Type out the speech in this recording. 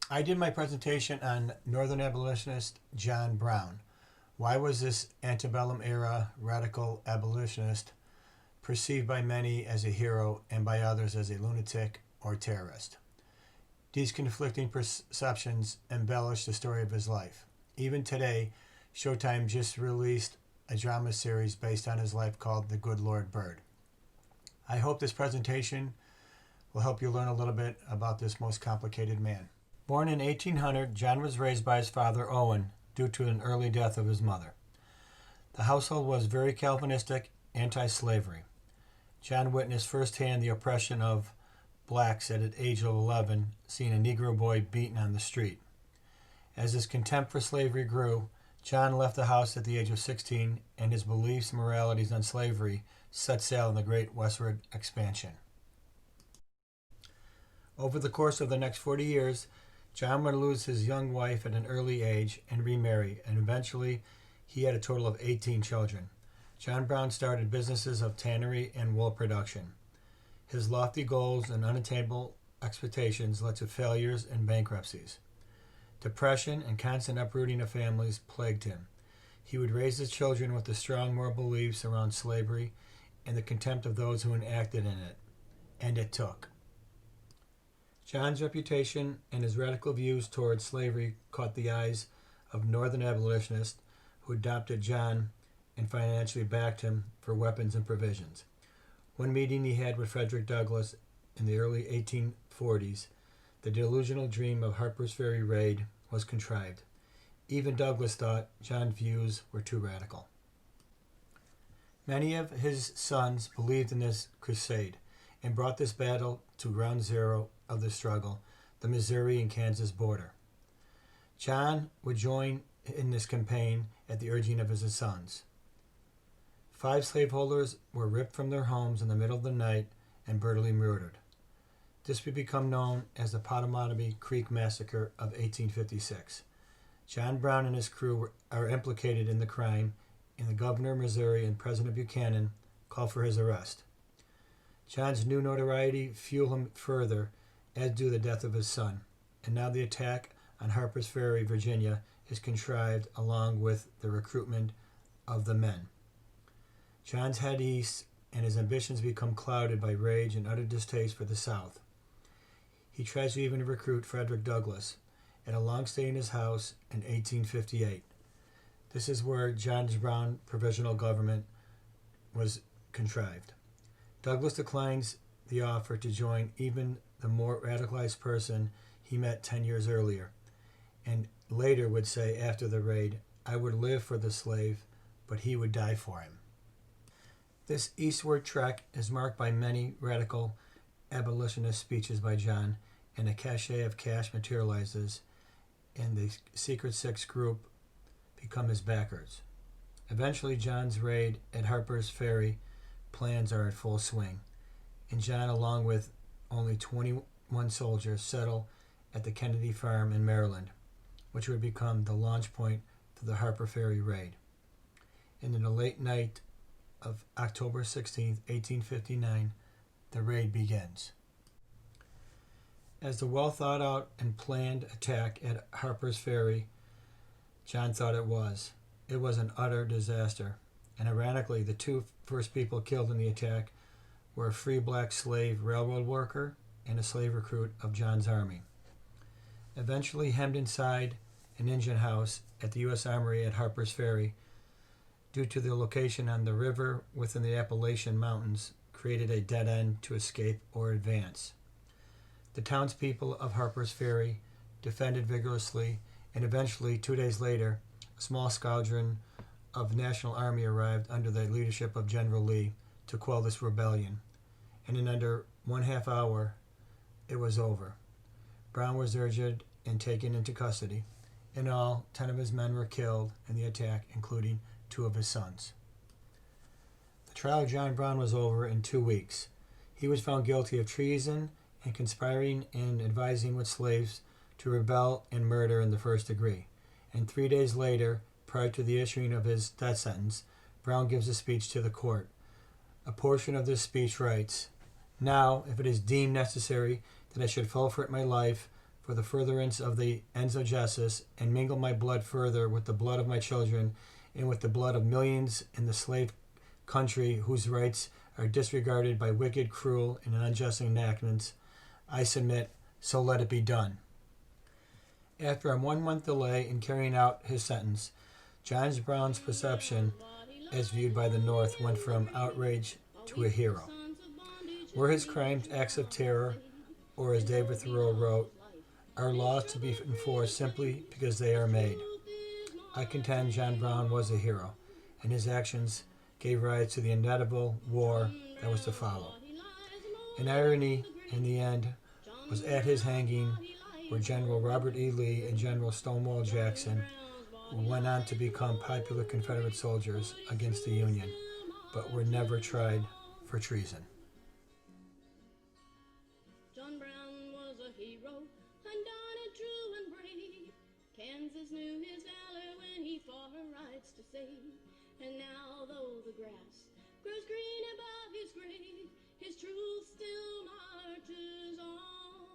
I did my presentation on Northern abolitionist John Brown. Why was this antebellum era radical abolitionist perceived by many as a hero and by others as a lunatic or terrorist? These conflicting perceptions embellish the story of his life. Even today, Showtime just released a drama series based on his life called The Good Lord Bird. I hope this presentation will help you learn a little bit about this most complicated man. Born in 1800, John was raised by his father Owen due to an early death of his mother. The household was very Calvinistic, anti-slavery. John witnessed firsthand the oppression of blacks at the age of 11, seeing a Negro boy beaten on the street. As his contempt for slavery grew, John left the house at the age of 16, and his beliefs and moralities on slavery set sail in the great westward expansion. Over the course of the next 40 years, John would lose his young wife at an early age and remarry, and eventually he had a total of 18 children. John Brown started businesses of tannery and wool production. His lofty goals and unattainable expectations led to failures and bankruptcies. Depression and constant uprooting of families plagued him. He would raise his children with the strong moral beliefs around slavery and the contempt of those who enacted in it, and it took. John's reputation and his radical views towards slavery caught the eyes of Northern abolitionists who adopted John and financially backed him for weapons and provisions. One meeting he had with Frederick Douglass in the early 1840s, the delusional dream of Harper's Ferry raid was contrived. Even Douglass thought John's views were too radical. Many of his sons believed in this crusade and brought this battle to ground zero of the struggle, the Missouri and Kansas border. John would join in this campaign at the urging of his sons. 5 slaveholders were ripped from their homes in the middle of the night and brutally murdered. This would become known as the Pottawatomie Creek Massacre of 1856. John Brown and his crew are implicated in the crime, and the governor of Missouri and President Buchanan called for his arrest. John's new notoriety fueled him further, as do the death of his son, and now the attack on Harper's Ferry, Virginia, is contrived along with the recruitment of the men. John's head east, and his ambitions become clouded by rage and utter distaste for the South. He tries to even recruit Frederick Douglass at a long stay in his house in 1858. This is where John Brown provisional government was contrived. Douglass declines the offer to join even the more radicalized person he met 10 years earlier, and later would say after the raid, "I would live for the slave, but he would die for him." This eastward trek is marked by many radical abolitionist speeches by John, and a cachet of cash materializes, and the Secret Six group become his backers. Eventually, John's raid at Harper's Ferry plans are in full swing, and John, along with only 21 soldiers, settle at the Kennedy Farm in Maryland, which would become the launch point for the Harper Ferry raid. And in the late night of October 16, 1859, the raid begins. As the well thought out and planned attack at Harper's Ferry, John thought it was an utter disaster. And ironically, the 2 first people killed in the attack were a free black slave railroad worker and a slave recruit of John's army. Eventually hemmed inside an engine house at the U.S. Armory at Harper's Ferry, due to the location on the river within the Appalachian Mountains, created a dead end to escape or advance. The townspeople of Harper's Ferry defended vigorously, and eventually, 2 days later, a small squadron of National Army arrived under the leadership of General Lee to quell this rebellion, and in under 1/2 hour, it was over. Brown was urged and taken into custody. In all, 10 of his men were killed in the attack, including 2 of his sons. The trial of John Brown was over in 2 weeks. He was found guilty of treason and conspiring and advising with slaves to rebel and murder in the first degree. And 3 days later, prior to the issuing of his death sentence, Brown gives a speech to the court. A portion of this speech writes, "Now, if it is deemed necessary that I should forfeit my life for the furtherance of the ends of justice, and mingle my blood further with the blood of my children and with the blood of millions in the slave country whose rights are disregarded by wicked, cruel, and unjust enactments, I submit, so let it be done. After a 1-month delay in carrying out his sentence, John Brown's perception, as viewed by the North, went from outrage to a hero. Were his crimes acts of terror, or as David Thoreau wrote, are laws to be enforced simply because they are made? I contend John Brown was a hero, and his actions gave rise to the inevitable war that was to follow. An irony, in the end, was at his hanging were General Robert E. Lee and General Stonewall Jackson, who went on to become popular Confederate soldiers against the Union, but were never tried for treason. John Brown was a hero, undaunted, true, and brave. Kansas knew